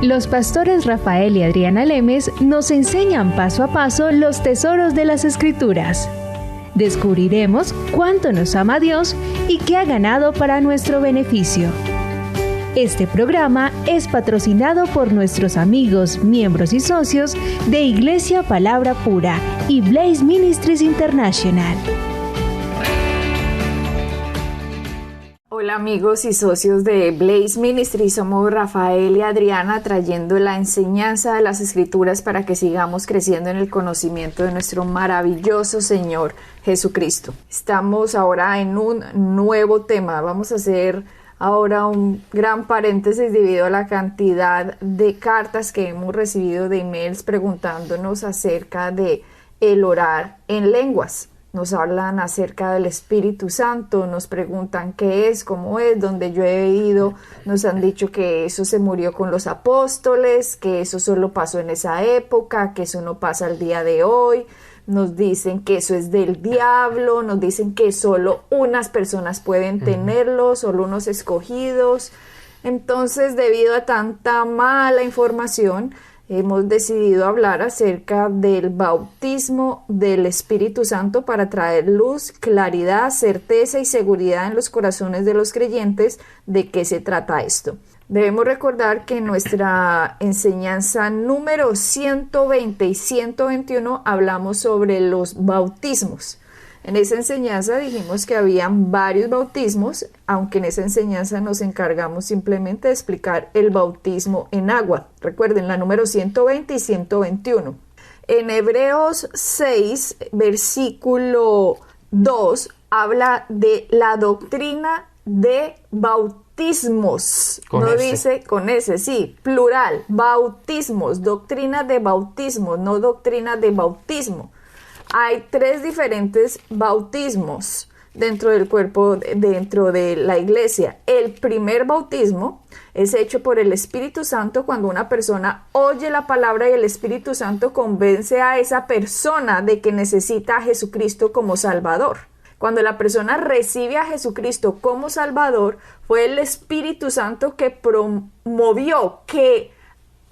Los pastores Rafael y Adriana Lemes nos enseñan paso a paso los tesoros de las Escrituras. Descubriremos cuánto nos ama Dios y qué ha ganado para nuestro beneficio. Este programa es patrocinado por nuestros amigos, miembros y socios de Iglesia Palabra Pura y Blaze Ministries International. Hola amigos y socios de Blaze Ministries, somos Rafael y Adriana trayendo la enseñanza de las Escrituras para que sigamos creciendo en el conocimiento de nuestro maravilloso Señor Jesucristo. Estamos ahora en un nuevo tema, vamos a hacer ahora un gran paréntesis debido a la cantidad de cartas que hemos recibido de emails preguntándonos acerca de el orar en lenguas. Nos hablan acerca del Espíritu Santo, nos preguntan qué es, cómo es, donde yo he ido, nos han dicho que eso se murió con los apóstoles, que eso solo pasó en esa época, que eso no pasa al día de hoy, nos dicen que eso es del diablo, nos dicen que solo unas personas pueden tenerlo, solo unos escogidos. Entonces, debido a tanta mala información, hemos decidido hablar acerca del bautismo del Espíritu Santo para traer luz, claridad, certeza y seguridad en los corazones de los creyentes de qué se trata esto. Debemos recordar que en nuestra enseñanza número 120 y 121 hablamos sobre los bautismos. En esa enseñanza dijimos que habían varios bautismos, aunque en esa enseñanza nos encargamos simplemente de explicar el bautismo en agua. Recuerden, la número 120 y 121. En Hebreos 6, versículo 2, habla de la doctrina de bautismos. No dice con ese, sí, plural, bautismos, doctrina de bautismo, no doctrina de bautismo. Hay tres diferentes bautismos dentro del cuerpo, dentro de la iglesia. El primer bautismo es hecho por el Espíritu Santo cuando una persona oye la palabra y el Espíritu Santo convence a esa persona de que necesita a Jesucristo como Salvador. Cuando la persona recibe a Jesucristo como Salvador, fue el Espíritu Santo que promovió, que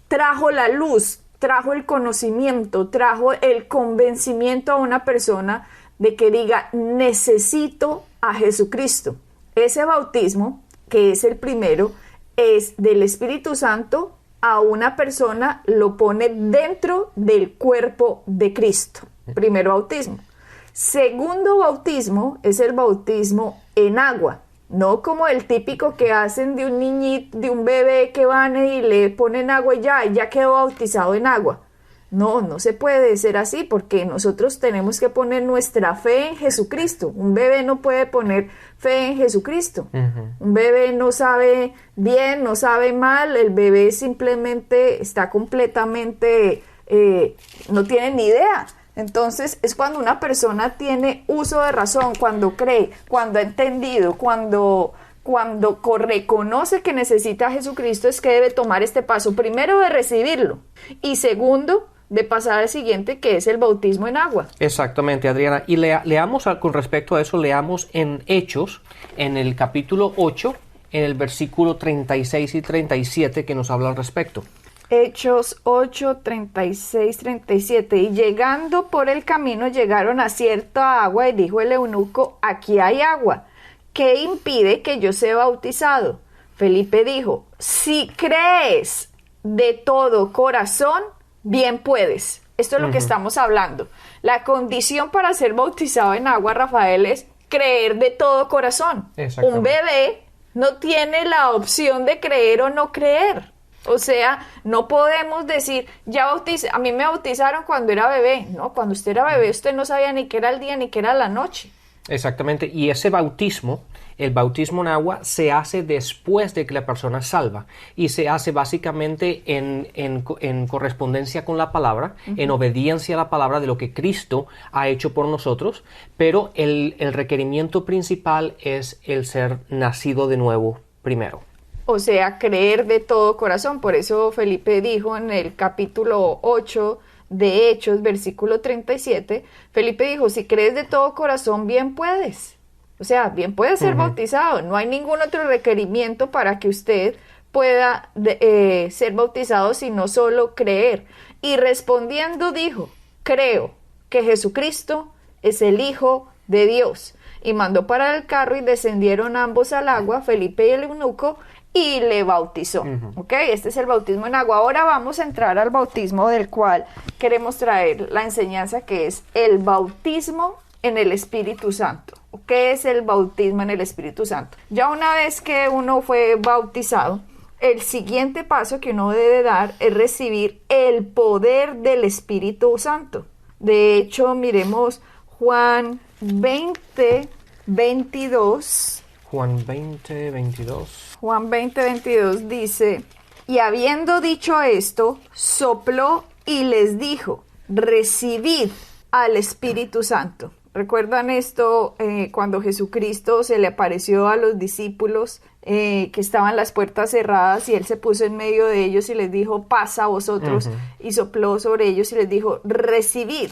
trajo la luz, trajo el conocimiento, trajo el convencimiento a una persona de que diga, necesito a Jesucristo. Ese bautismo, que es el primero, es del Espíritu Santo a una persona, lo pone dentro del cuerpo de Cristo. Primer bautismo. Segundo bautismo es el bautismo en agua. No como el típico que hacen de un niñito, de un bebé que van y le ponen agua y ya quedó bautizado en agua. No se puede ser así porque nosotros tenemos que poner nuestra fe en Jesucristo. Un bebé no puede poner fe en Jesucristo. Un bebé no sabe bien, no sabe mal, el bebé simplemente está completamente, no tiene ni idea. Entonces es cuando una persona tiene uso de razón, cuando cree, cuando ha entendido, cuando reconoce que necesita a Jesucristo, es que debe tomar este paso, primero de recibirlo y segundo de pasar al siguiente, que es el bautismo en agua. Exactamente, Adriana. Y leamos con respecto a eso, leamos en Hechos, en el capítulo 8, en el versículo 36 y 37, que nos habla al respecto. Hechos 8, 36, 37. Y llegando por el camino llegaron a cierta agua y dijo el eunuco, aquí hay agua, ¿qué impide que yo sea bautizado? Felipe dijo, si crees de todo corazón, bien puedes. Esto es lo que estamos hablando. La condición para ser bautizado en agua, Rafael, es creer de todo corazón. Un bebé no tiene la opción de creer o no creer. O sea, no podemos decir, a mí me bautizaron cuando era bebé. No, cuando usted era bebé, usted no sabía ni qué era el día ni qué era la noche. Exactamente, y ese bautismo, el bautismo en agua, se hace después de que la persona es salva y se hace básicamente en correspondencia con la palabra, en obediencia a la palabra de lo que Cristo ha hecho por nosotros, pero el requerimiento principal es el ser nacido de nuevo primero. O sea, creer de todo corazón. Por eso Felipe dijo en el capítulo 8 de Hechos, versículo 37, Felipe dijo, si crees de todo corazón, bien puedes. O sea, bien puedes ser bautizado. No hay ningún otro requerimiento para que usted pueda ser bautizado, sino solo creer. Y respondiendo dijo, creo que Jesucristo es el Hijo de Dios. Y mandó parar el carro y descendieron ambos al agua, Felipe y el eunuco, y le bautizó. ¿Ok? Este es el bautismo en agua. Ahora vamos a entrar al bautismo del cual queremos traer la enseñanza, que es el bautismo en el Espíritu Santo. ¿Qué es el bautismo en el Espíritu Santo? Ya una vez que uno fue bautizado, el siguiente paso que uno debe dar es recibir el poder del Espíritu Santo. De hecho, miremos Juan 20, 22. Juan 20, 22. Juan 20, 22 dice, y habiendo dicho esto, sopló y les dijo, recibid al Espíritu Santo. ¿Recuerdan esto cuando Jesucristo se le apareció a los discípulos que estaban las puertas cerradas y Él se puso en medio de ellos y les dijo, pasa a vosotros, y sopló sobre ellos y les dijo, recibid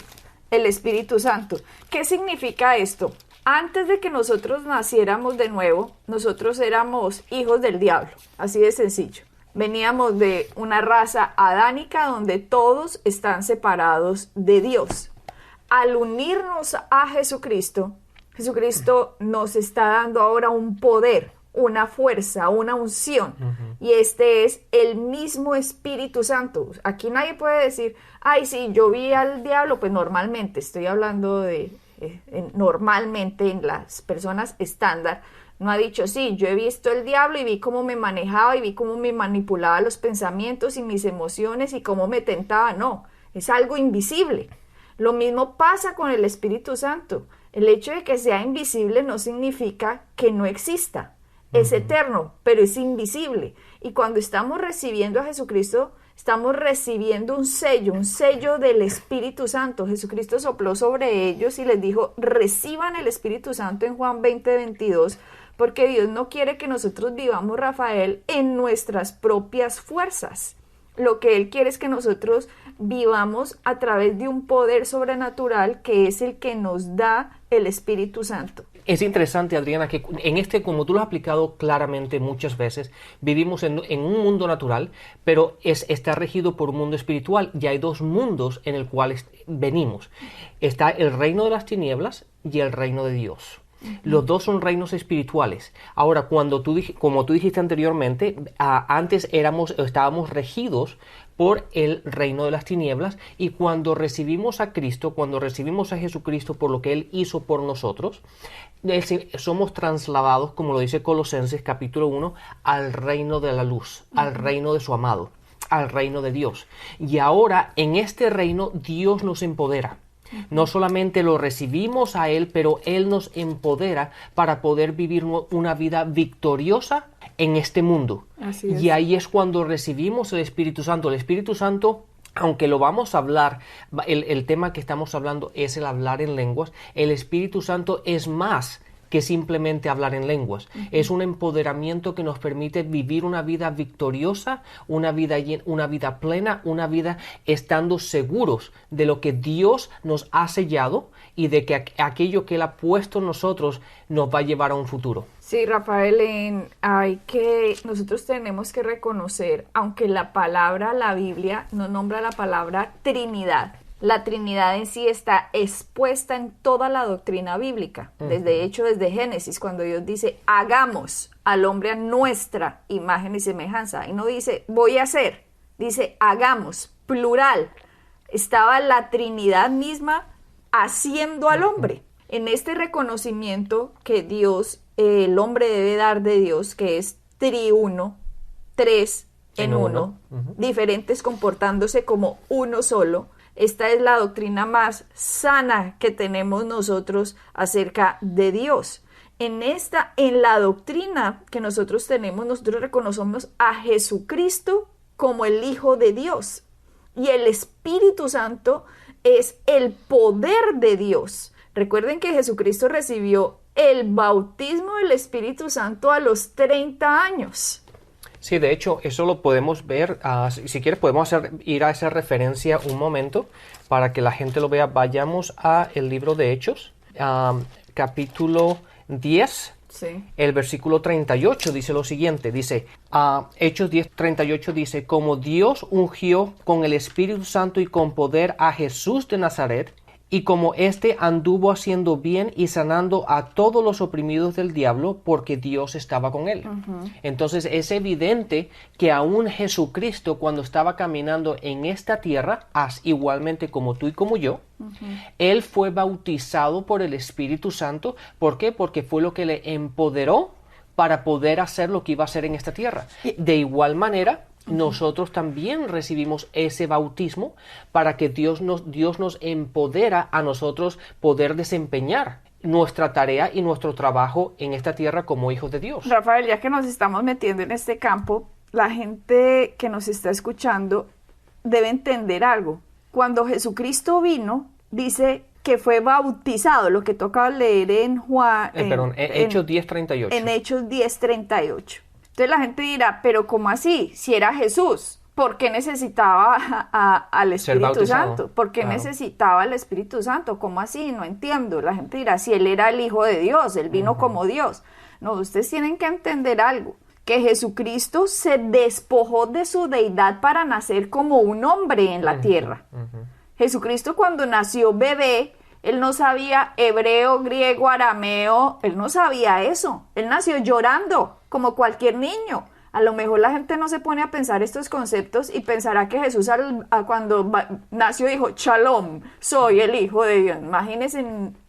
el Espíritu Santo? ¿Qué significa esto? Antes de que nosotros naciéramos de nuevo, nosotros éramos hijos del diablo, así de sencillo. Veníamos de una raza adánica donde todos están separados de Dios. Al unirnos a Jesucristo, Jesucristo nos está dando ahora un poder, una fuerza, una unción. Y este es el mismo Espíritu Santo. Aquí nadie puede decir, ay, sí, yo vi al diablo. Pues normalmente, estoy hablando de normalmente en las personas estándar, no ha dicho, sí, yo he visto el diablo y vi cómo me manejaba y vi cómo me manipulaba los pensamientos y mis emociones y cómo me tentaba. No, es algo invisible. Lo mismo pasa con el Espíritu Santo. El hecho de que sea invisible no significa que no exista. Es eterno, pero es invisible. Y cuando estamos recibiendo a Jesucristo, estamos recibiendo un sello del Espíritu Santo. Jesucristo sopló sobre ellos y les dijo, reciban el Espíritu Santo en Juan 20, 22, porque Dios no quiere que nosotros vivamos, Rafael, en nuestras propias fuerzas. Lo que Él quiere es que nosotros vivamos a través de un poder sobrenatural que es el que nos da el Espíritu Santo. Es interesante, Adriana, que como tú lo has explicado claramente muchas veces, vivimos en un mundo natural, pero está regido por un mundo espiritual. Y hay dos mundos en el cual venimos. Está el reino de las tinieblas y el reino de Dios. Los dos son reinos espirituales. Ahora, como tú dijiste anteriormente, antes estábamos regidos por el reino de las tinieblas, y cuando recibimos a Cristo, cuando recibimos a Jesucristo por lo que Él hizo por nosotros, somos trasladados, como lo dice Colosenses capítulo 1, al reino de la luz, al reino de su amado, al reino de Dios. Y ahora en este reino Dios nos empodera. No solamente lo recibimos a Él, pero Él nos empodera para poder vivir una vida victoriosa en este mundo. Así es. Y ahí es cuando recibimos el Espíritu Santo. El Espíritu Santo, aunque lo vamos a hablar, el tema que estamos hablando es el hablar en lenguas, el Espíritu Santo es más que simplemente hablar en lenguas. Es un empoderamiento que nos permite vivir una vida victoriosa, una vida plena, una vida estando seguros de lo que Dios nos ha sellado y de que aquello que Él ha puesto en nosotros nos va a llevar a un futuro. Sí, Rafael, nosotros tenemos que reconocer, aunque la Biblia no nombra la palabra Trinidad, la Trinidad en sí está expuesta en toda la doctrina bíblica, desde Génesis, cuando Dios dice, hagamos al hombre a nuestra imagen y semejanza, y no dice, voy a hacer, dice, hagamos, plural. Estaba la Trinidad misma haciendo al hombre. En este reconocimiento que el hombre debe dar de Dios, que es triuno, tres en uno, diferentes comportándose como uno solo. Esta es la doctrina más sana que tenemos nosotros acerca de Dios. En la doctrina que nosotros tenemos, nosotros reconocemos a Jesucristo como el Hijo de Dios. Y el Espíritu Santo es el poder de Dios. Recuerden que Jesucristo recibió el bautismo del Espíritu Santo a los 30 años. Sí, de hecho, eso lo podemos ver. Si quieres, podemos ir a esa referencia un momento para que la gente lo vea. Vayamos a el libro de Hechos, capítulo 10. Sí. El versículo 38 dice lo siguiente, dice, Hechos 10:38 dice, como Dios ungió con el Espíritu Santo y con poder a Jesús de Nazaret, y como éste anduvo haciendo bien y sanando a todos los oprimidos del diablo, porque Dios estaba con él. Entonces es evidente que aún Jesucristo, cuando estaba caminando en esta tierra, igualmente como tú y como yo, él fue bautizado por el Espíritu Santo. ¿Por qué? Porque fue lo que le empoderó para poder hacer lo que iba a hacer en esta tierra. De igual manera, nosotros también recibimos ese bautismo para que Dios nos empodera a nosotros poder desempeñar nuestra tarea y nuestro trabajo en esta tierra como hijos de Dios. Rafael, ya que nos estamos metiendo en este campo, la gente que nos está escuchando debe entender algo. Cuando Jesucristo vino, dice que fue bautizado, lo que toca leer en Hechos 10:38. En Hechos 10:38. Entonces la gente dirá, pero ¿cómo así? Si era Jesús, ¿por qué necesitaba al Espíritu Santo? ¿Por qué necesitaba al Espíritu Santo? ¿Cómo así? No entiendo. La gente dirá, si él era el Hijo de Dios, él vino como Dios. No, ustedes tienen que entender algo, que Jesucristo se despojó de su deidad para nacer como un hombre en la tierra. Jesucristo, cuando nació bebé, él no sabía hebreo, griego, arameo, él no sabía eso. Él nació llorando, como cualquier niño. A lo mejor la gente no se pone a pensar estos conceptos y pensará que Jesús cuando nació dijo, Shalom, soy el Hijo de Dios. Imagínense,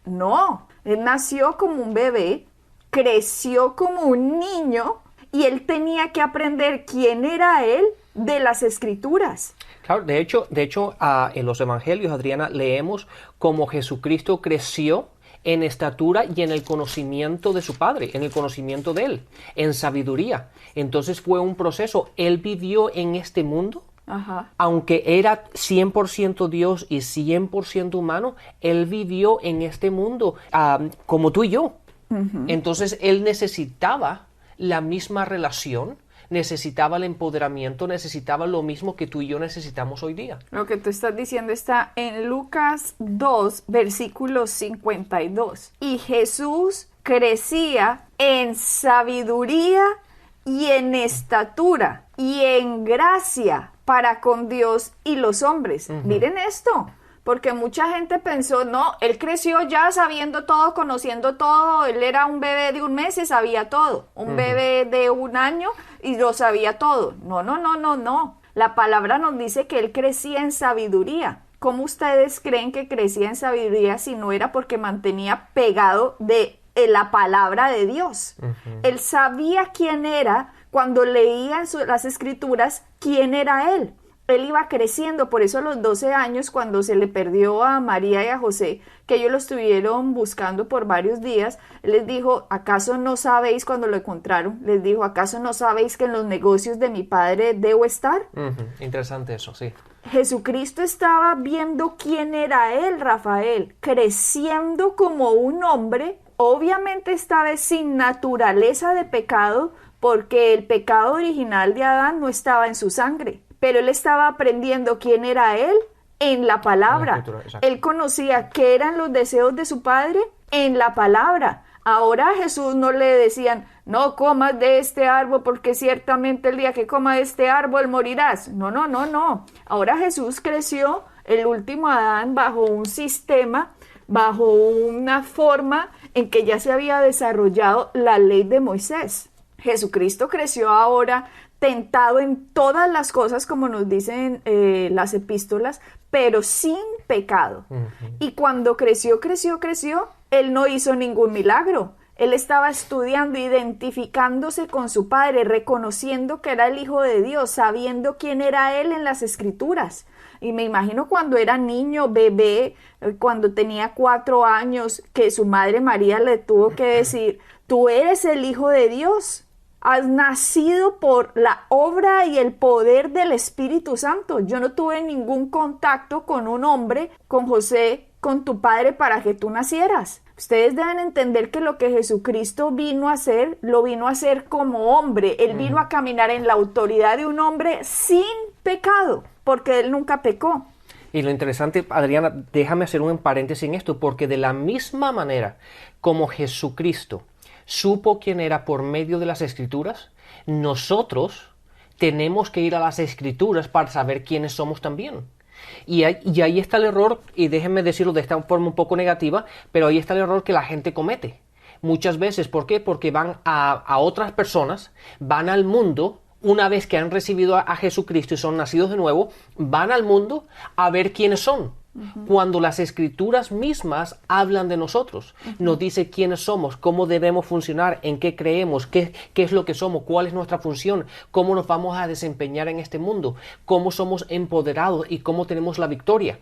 no. Él nació como un bebé, creció como un niño y él tenía que aprender quién era él de las Escrituras. Claro, de hecho, en los evangelios, Adriana, leemos cómo Jesucristo creció en estatura y en el conocimiento de su Padre, en el conocimiento de Él, en sabiduría. Entonces fue un proceso. Él vivió en este mundo, aunque era 100% Dios y 100% humano, Él vivió en este mundo como tú y yo. Entonces Él necesitaba la misma relación, necesitaba el empoderamiento, necesitaba lo mismo que tú y yo necesitamos hoy día. Lo que tú estás diciendo está en Lucas 2, versículo 52. Y Jesús crecía en sabiduría y en estatura y en gracia para con Dios y los hombres. Miren esto. Porque mucha gente pensó, no, él creció ya sabiendo todo, conociendo todo, él era un bebé de 1 mes y sabía todo, un bebé de 1 año y lo sabía todo. No. La palabra nos dice que él crecía en sabiduría. ¿Cómo ustedes creen que crecía en sabiduría si no era porque mantenía pegado de la palabra de Dios? Él sabía quién era cuando leía en las Escrituras quién era él. Él iba creciendo, por eso a los 12 años, cuando se le perdió a María y a José, que ellos lo estuvieron buscando por varios días, él les dijo, ¿acaso no sabéis cuando lo encontraron? Les dijo, ¿acaso no sabéis que en los negocios de mi padre debo estar? Interesante eso, sí. Jesucristo estaba viendo quién era él, Rafael, creciendo como un hombre, obviamente esta vez sin naturaleza de pecado, porque el pecado original de Adán no estaba en su sangre. Pero él estaba aprendiendo quién era él en la palabra. Él conocía qué eran los deseos de su padre en la palabra. Ahora a Jesús no le decían, no comas de este árbol porque ciertamente el día que comas de este árbol morirás. No. Ahora Jesús creció, el último Adán, bajo un sistema, bajo una forma en que ya se había desarrollado la ley de Moisés. Jesucristo creció ahora tentado en todas las cosas, como nos dicen las epístolas, pero sin pecado. Y cuando creció, él no hizo ningún milagro. Él estaba estudiando, identificándose con su padre, reconociendo que era el Hijo de Dios, sabiendo quién era él en las Escrituras. Y me imagino cuando era niño, bebé, cuando tenía 4 años, que su madre María le tuvo que decir, tú eres el Hijo de Dios. Has nacido por la obra y el poder del Espíritu Santo. Yo no tuve ningún contacto con un hombre, con José, con tu padre para que tú nacieras. Ustedes deben entender que lo que Jesucristo vino a hacer, lo vino a hacer como hombre. Él vino a caminar en la autoridad de un hombre sin pecado, porque él nunca pecó. Y lo interesante, Adriana, déjame hacer un paréntesis en esto, porque de la misma manera como Jesucristo supo quién era por medio de las Escrituras, nosotros tenemos que ir a las Escrituras para saber quiénes somos también. Y ahí está el error, y déjenme decirlo de esta forma un poco negativa, pero ahí está el error que la gente comete. Muchas veces, ¿por qué? Porque van a otras personas, van al mundo, una vez que han recibido a Jesucristo y son nacidos de nuevo, van al mundo a ver quiénes son. Cuando las Escrituras mismas hablan de nosotros, nos dice quiénes somos, cómo debemos funcionar, en qué creemos, qué es lo que somos, cuál es nuestra función, cómo nos vamos a desempeñar en este mundo, cómo somos empoderados y cómo tenemos la victoria.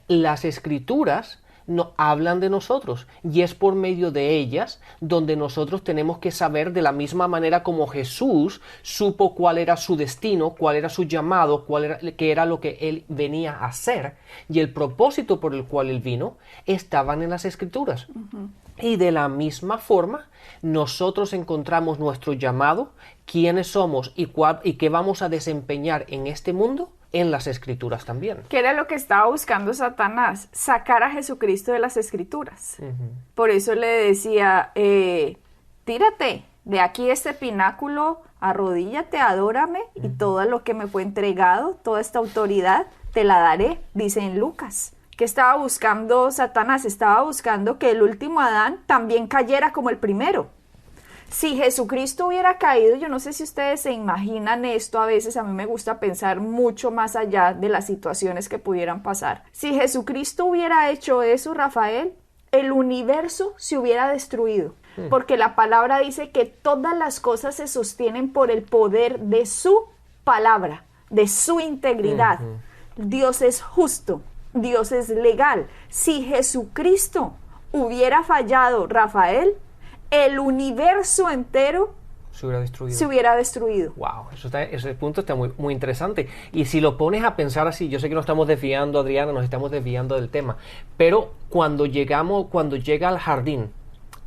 Las Escrituras no hablan de nosotros, y es por medio de ellas donde nosotros tenemos que saber, de la misma manera como Jesús supo cuál era su destino, cuál era su llamado, qué era lo que él venía a hacer, y el propósito por el cual él vino, estaban en las Escrituras. Y de la misma forma, nosotros encontramos nuestro llamado, quiénes somos y qué vamos a desempeñar en este mundo, en las Escrituras también. ¿Qué era lo que estaba buscando Satanás? Sacar a Jesucristo de las Escrituras. Por eso le decía, tírate de aquí este pináculo, arrodíllate, adórame, y todo lo que me fue entregado, toda esta autoridad, te la daré, dice en Lucas. ¿Qué estaba buscando Satanás? Estaba buscando que el último Adán también cayera como el primero. Si Jesucristo hubiera caído, yo no sé si ustedes se imaginan esto, a veces a mí me gusta pensar mucho más allá de las situaciones que pudieran pasar. Si Jesucristo hubiera hecho eso, Rafael, el universo se hubiera destruido, porque la palabra dice que todas las cosas se sostienen por el poder de su palabra, de su integridad. Dios es justo, Dios es legal. Si Jesucristo hubiera fallado, Rafael, el universo entero se hubiera destruido. Wow, ese punto está muy, muy interesante. Y si lo pones a pensar así, yo sé que nos estamos desviando, Adriana, nos estamos desviando del tema, pero cuando llega al jardín,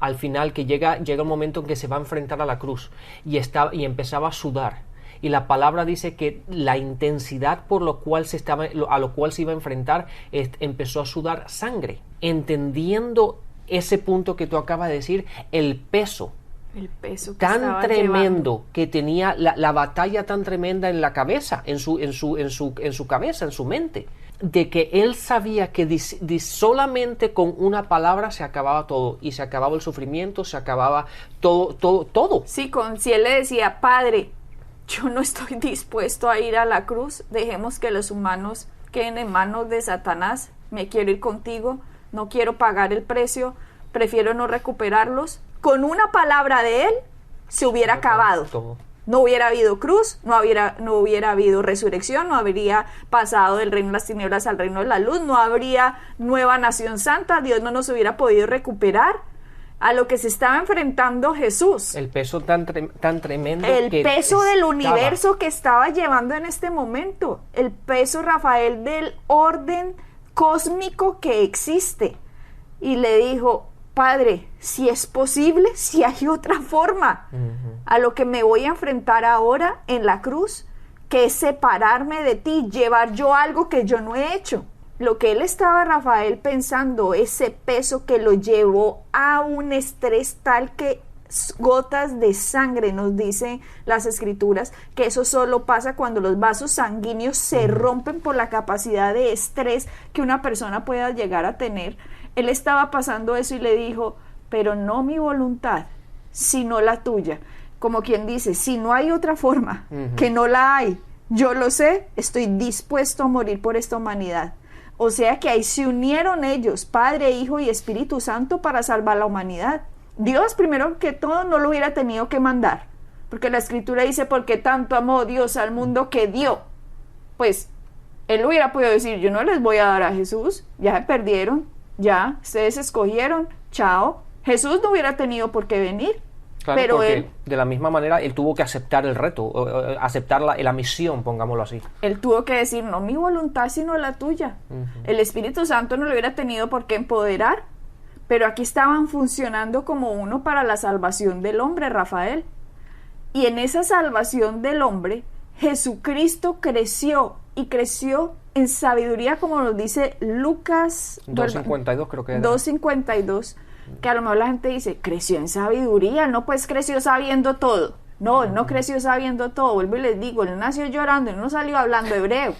al final, que llega el momento en que se va a enfrentar a la cruz y empezaba a sudar, y la palabra dice que la intensidad a lo cual se iba a enfrentar, empezó a sudar sangre, entendiendo ese punto que tú acabas de decir, el peso que tan tremendo que tenía, la batalla tan tremenda en la cabeza, en su cabeza, en su mente, de que él sabía que solamente con una palabra se acababa todo, y se acababa el sufrimiento, se acababa todo. Sí, si él le decía, Padre, yo no estoy dispuesto a ir a la cruz, dejemos que los humanos queden en manos de Satanás, me quiero ir contigo, no quiero pagar el precio, prefiero no recuperarlos. Con una palabra de él se hubiera acabado. Todo. No hubiera habido cruz, no hubiera habido resurrección, no habría pasado del reino de las tinieblas al reino de la luz, no habría nueva nación santa, Dios no nos hubiera podido recuperar a lo que se estaba enfrentando Jesús. El peso tan tremendo. El peso del universo que estaba llevando en este momento. El peso, Rafael, del orden cósmico que existe. Y le dijo, Padre, si es posible, si hay otra forma a lo que me voy a enfrentar ahora en la cruz, que es separarme de ti, llevar yo algo que yo no he hecho. Lo que él estaba, Rafael, pensando, ese peso que lo llevó a un estrés tal que gotas de sangre, nos dicen las Escrituras, que eso solo pasa cuando los vasos sanguíneos se rompen por la capacidad de estrés que una persona pueda llegar a tener. Él estaba pasando eso y le dijo, pero no mi voluntad, sino la tuya. Como quien dice, si no hay otra forma, que no la hay, yo lo sé, estoy dispuesto a morir por esta humanidad. O sea que ahí se unieron ellos, Padre, Hijo y Espíritu Santo, para salvar la humanidad. Dios, primero que todo, no lo hubiera tenido que mandar, porque la Escritura dice, porque tanto amó Dios al mundo que dio. Pues, él hubiera podido decir, yo no les voy a dar a Jesús, ya se perdieron, ya, ustedes escogieron, chao. Jesús no hubiera tenido por qué venir. Claro, pero porque él, de la misma manera, él tuvo que aceptar el reto, aceptar la misión, pongámoslo así. Él tuvo que decir, no mi voluntad, sino la tuya. El Espíritu Santo no lo hubiera tenido por qué empoderar, pero aquí estaban funcionando como uno para la salvación del hombre, Rafael. Y en esa salvación del hombre, Jesucristo creció, y creció en sabiduría, como nos dice Lucas 2.52 creo que era. 2.52. Que a lo mejor la gente dice, creció en sabiduría, no, pues creció sabiendo todo. No, él no creció sabiendo todo, vuelvo y les digo, él nació llorando, él no salió hablando hebreo.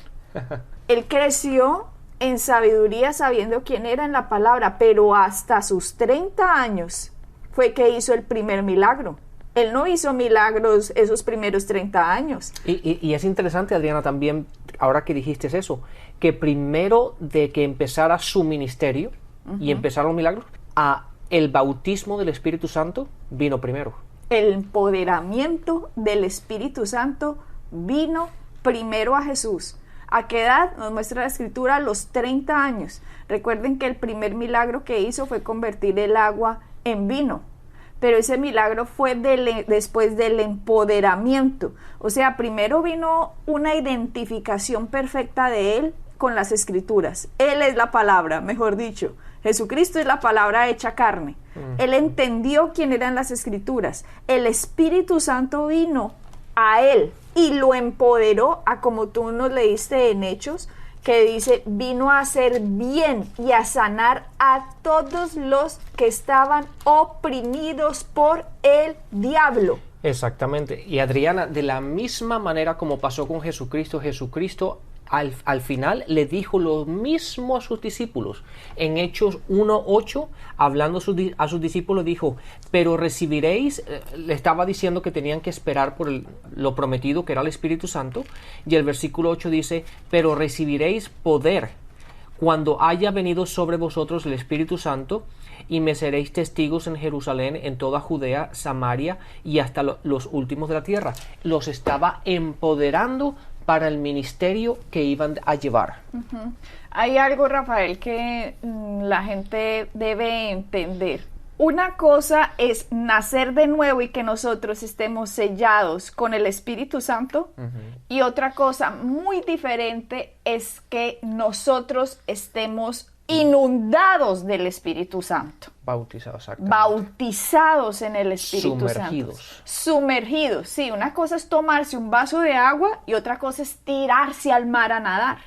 Él creció en sabiduría sabiendo quién era en la palabra, pero hasta sus 30 años fue que hizo el primer milagro. Él no hizo milagros esos primeros 30 años. Y es interesante, Adriana, también, ahora que dijiste eso, que primero de que empezara su ministerio y empezaron los milagros, el bautismo del Espíritu Santo vino primero. El empoderamiento del Espíritu Santo vino primero a Jesús. ¿A qué edad? Nos muestra la Escritura, a los 30 años. Recuerden que el primer milagro que hizo fue convertir el agua en vino. Pero ese milagro fue después del empoderamiento. O sea, primero vino una identificación perfecta de él con las Escrituras. Él es la palabra, mejor dicho. Jesucristo es la palabra hecha carne. Él entendió quién eran las Escrituras. El Espíritu Santo vino a él y lo empoderó a, como tú nos leíste en Hechos, que dice, vino a hacer bien y a sanar a todos los que estaban oprimidos por el diablo. Exactamente. Y Adriana, de la misma manera como pasó con Jesucristo, al final le dijo lo mismo a sus discípulos. En Hechos 1:8, hablando a sus discípulos, dijo, pero recibiréis, le estaba diciendo que tenían que esperar por lo prometido, que era el Espíritu Santo, y el versículo 8 dice, pero recibiréis poder cuando haya venido sobre vosotros el Espíritu Santo, y me seréis testigos en Jerusalén, en toda Judea, Samaria y hasta los últimos de la tierra. Los estaba empoderando para el ministerio que iban a llevar. Hay algo, Rafael, que la gente debe entender. Una cosa es nacer de nuevo y que nosotros estemos sellados con el Espíritu Santo, y otra cosa muy diferente es que nosotros estemos inundados del Espíritu Santo. Bautizados, bautizados en el Espíritu Santo. Sumergidos. Sí, una cosa es tomarse un vaso de agua y otra cosa es tirarse al mar a nadar.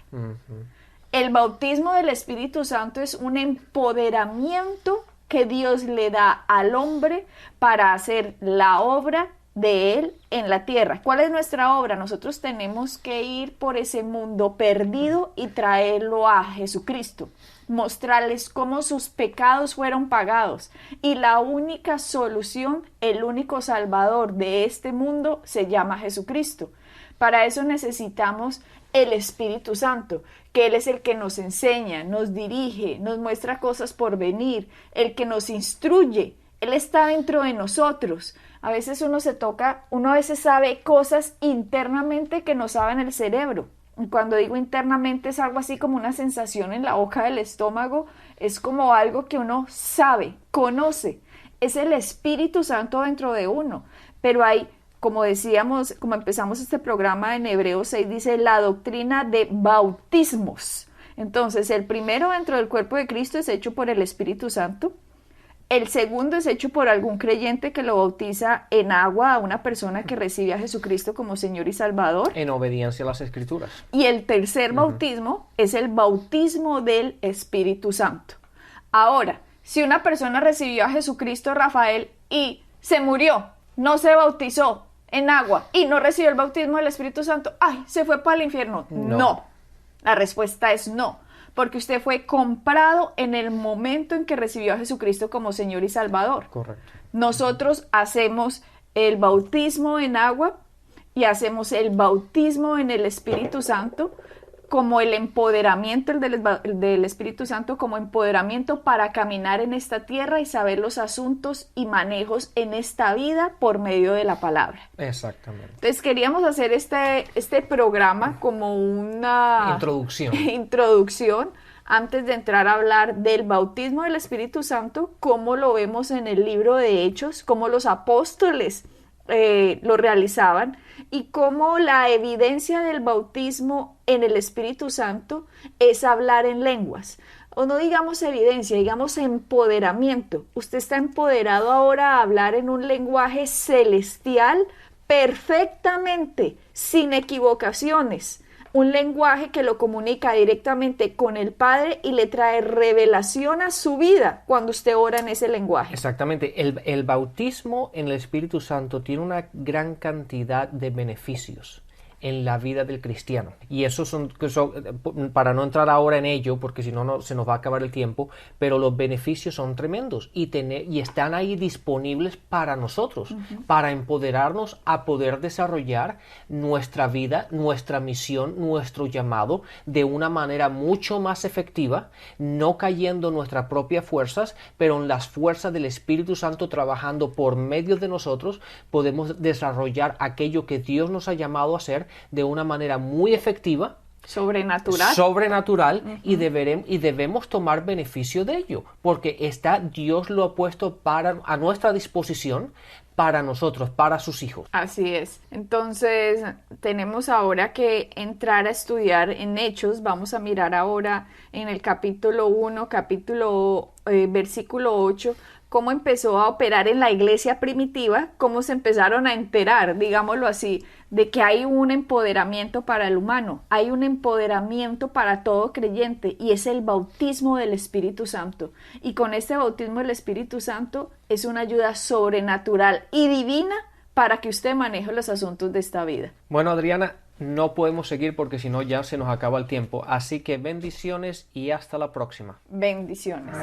El bautismo del Espíritu Santo es un empoderamiento que Dios le da al hombre para hacer la obra de él en la tierra. ¿Cuál es nuestra obra? Nosotros tenemos que ir por ese mundo perdido y traerlo a Jesucristo, mostrarles cómo sus pecados fueron pagados, y la única solución, el único salvador de este mundo se llama Jesucristo. Para eso necesitamos el Espíritu Santo, que Él es el que nos enseña, nos dirige, nos muestra cosas por venir, el que nos instruye. Él está dentro de nosotros. A veces uno a veces sabe cosas internamente que no sabe en el cerebro. Y cuando digo internamente es algo así como una sensación en la boca del estómago, es como algo que uno sabe, conoce. Es el Espíritu Santo dentro de uno. Pero hay, como decíamos, como empezamos este programa en Hebreos 6, dice la doctrina de bautismos. Entonces, el primero dentro del cuerpo de Cristo es hecho por el Espíritu Santo. El segundo es hecho por algún creyente que lo bautiza en agua a una persona que recibe a Jesucristo como Señor y Salvador. En obediencia a las Escrituras. Y el tercer bautismo es el bautismo del Espíritu Santo. Ahora, si una persona recibió a Jesucristo, Rafael, y se murió, no se bautizó en agua y no recibió el bautismo del Espíritu Santo, ¡ay! ¿Se fue para el infierno? No. La respuesta es no. Porque usted fue comprado en el momento en que recibió a Jesucristo como Señor y Salvador. Correcto. Nosotros hacemos el bautismo en agua y hacemos el bautismo en el Espíritu Santo como el empoderamiento del Espíritu Santo, como empoderamiento para caminar en esta tierra y saber los asuntos y manejos en esta vida por medio de la palabra. Exactamente. Entonces queríamos hacer este programa como una introducción antes de entrar a hablar del bautismo del Espíritu Santo, cómo lo vemos en el libro de Hechos, cómo los apóstoles lo realizaban, y cómo la evidencia del bautismo en el Espíritu Santo es hablar en lenguas. O no digamos evidencia, digamos empoderamiento. Usted está empoderado ahora a hablar en un lenguaje celestial perfectamente, sin equivocaciones. un lenguaje que lo comunica directamente con el Padre y le trae revelación a su vida cuando usted ora en ese lenguaje. Exactamente. El bautismo en el Espíritu Santo tiene una gran cantidad de beneficios en la vida del cristiano. Y eso son, para no entrar ahora en ello, porque si no se nos va a acabar el tiempo, pero los beneficios son tremendos y están ahí disponibles para nosotros, para empoderarnos a poder desarrollar nuestra vida, nuestra misión, nuestro llamado de una manera mucho más efectiva, no cayendo en nuestras propias fuerzas, pero en las fuerzas del Espíritu Santo trabajando por medio de nosotros. Podemos desarrollar aquello que Dios nos ha llamado a hacer de una manera muy efectiva, sobrenatural, y debemos tomar beneficio de ello, porque Dios lo ha puesto a nuestra disposición para nosotros, para sus hijos. Así es. Entonces tenemos ahora que entrar a estudiar en Hechos. Vamos a mirar ahora en el capítulo 1, versículo 8, cómo empezó a operar en la iglesia primitiva, cómo se empezaron a enterar, digámoslo así, de que hay un empoderamiento para el humano, hay un empoderamiento para todo creyente, y es el bautismo del Espíritu Santo. Y con este bautismo del Espíritu Santo es una ayuda sobrenatural y divina para que usted maneje los asuntos de esta vida. Bueno, Adriana, no podemos seguir porque si no ya se nos acaba el tiempo, así que bendiciones y hasta la próxima. Bendiciones.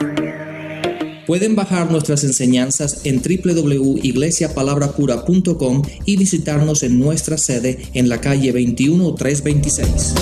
Pueden bajar nuestras enseñanzas en www.iglesiapalabrapura.com y visitarnos en nuestra sede en la calle 21326.